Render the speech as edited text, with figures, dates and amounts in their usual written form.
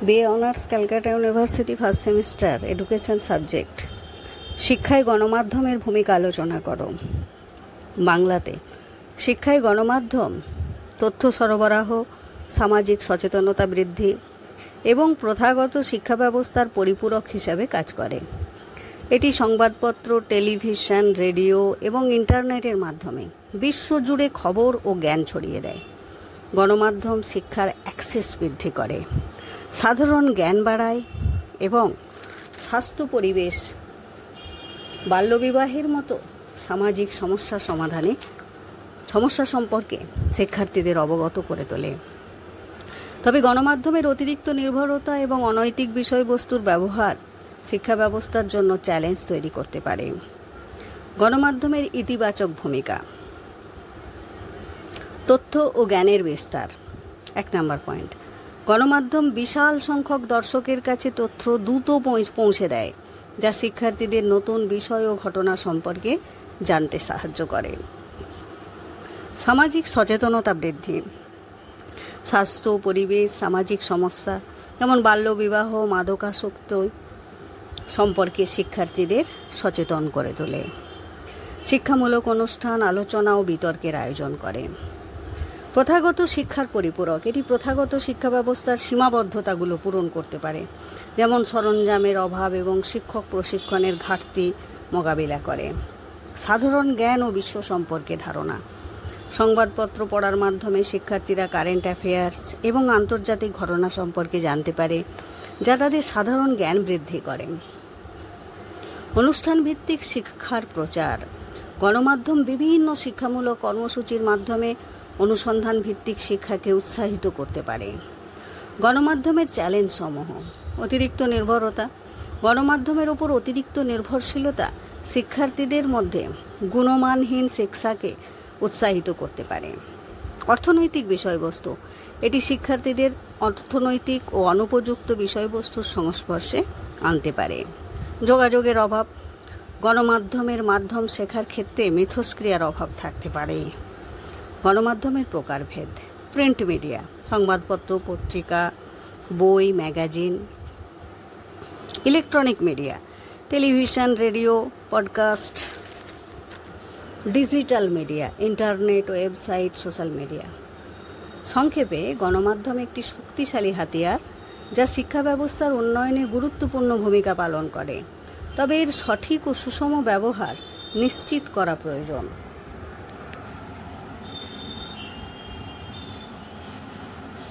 BA honours Calcutta university first semester education subject. শিক্ষায় গণমাধ্যমের ভূমিকা আলোচনা করো। বাংলাতে শিক্ষায় গণমাধ্যম তথ্য সরবরাহ, সামাজিক সচেতনতা বৃদ্ধি এবং প্রথাগত শিক্ষা ব্যবস্থার পরিপূরক হিসাবে কাজ করে। এটি সংবাদপত্র, টেলিভিশন, রেডিও এবং ইন্টারনেটের মাধ্যমে বিশ্বজুড়ে খবর ও জ্ঞান ছড়িয়ে দেয়। গণমাধ্যম শিক্ষার অ্যাক্সেস বৃদ্ধি করে, সাধারণ জ্ঞান বাড়ায় এবং স্বাস্থ্য, পরিবেশ, বাল্যবিবাহের মতো সামাজিক সমস্যা সম্পর্কে শিক্ষার্থীদের অবগত করে তোলে। তবে গণমাধ্যমের অতিরিক্ত নির্ভরতা এবং অনৈতিক বিষয়বস্তুর ব্যবহার শিক্ষা ব্যবস্থার জন্য চ্যালেঞ্জ তৈরি করতে পারে। গণমাধ্যমের ইতিবাচক ভূমিকা। তথ্য ও জ্ঞানের বিস্তার। 1 নম্বর পয়েন্ট, গণমাধ্যম বিশাল সংখ্যক দর্শকের কাছে তথ্য দ্রুত পৌঁছে দেয়, যা শিক্ষার্থীদের নতুন বিষয় ও ঘটনা সম্পর্কে জানতে সাহায্য করে। সামাজিক সচেতনতা বৃদ্ধি। স্বাস্থ্য, পরিবেশ, সামাজিক সমস্যা যেমন বাল্যবিবাহ, মাদকাসক্তি সম্পর্কে শিক্ষার্থীদের সচেতন করে তোলে। শিক্ষামূলক অনুষ্ঠান, আলোচনা ও বিতর্কের আয়োজন করে। প্রথাগত শিক্ষার পরিপূরক। এটি প্রথাগত শিক্ষা ব্যবস্থার সীমাবদ্ধতাগুলো পূরণ করতে পারে, যেমন সরঞ্জামের অভাব এবং শিক্ষক প্রশিক্ষণের ঘাটতি মোকাবিলা করে। সাধারণ জ্ঞান ও বিশ্ব সম্পর্কে ধারণা। সংবাদপত্র পড়ার মাধ্যমে শিক্ষার্থীরা কারেন্ট অ্যাফেয়ার্স এবং আন্তর্জাতিক ঘটনা সম্পর্কে জানতে পারে, যা তাদের সাধারণ জ্ঞান বৃদ্ধি করে। অনুষ্ঠান ভিত্তিক শিক্ষার প্রচার। গণমাধ্যম বিভিন্ন শিক্ষামূলক কর্মসূচির মাধ্যমে অনুসন্ধান ভিত্তিক শিক্ষাকে উৎসাহিত করতে পারে। গণমাধ্যমের চ্যালেঞ্জ সমূহ। অতিরিক্ত নির্ভরতা। গণমাধ্যমের ওপর অতিরিক্ত নির্ভরশীলতা শিক্ষার্থীদের মধ্যে গুণমানহীন শিক্ষাকে উৎসাহিত করতে পারে। অর্থনৈতিক বিষয়বস্তু। এটি শিক্ষার্থীদের অর্থনৈতিক ও অনুপযুক্ত বিষয়বস্তুর সংস্পর্শে আনতে পারে। যোগাযোগের অভাব। গণমাধ্যমের মাধ্যম শেখার ক্ষেত্রে মিথস্ক্রিয়ার অভাব থাকতে পারে। গণমাধ্যমের প্রকারভেদ। প্রিন্ট মিডিয়া, সংবাদপত্র, পত্রিকা, বই, magazine. Electronic media, television, radio, podcast. Digital media, internet, website, social media. সংক্ষেপে, গণমাধ্যম একটি শক্তিশালী হাতিয়ার যা শিক্ষা ব্যবস্থার উন্নয়নে গুরুত্বপূর্ণ ভূমিকা পালন করে, তবে এর সঠিক ও সুষম ব্যবহার নিশ্চিত করা প্রয়োজন।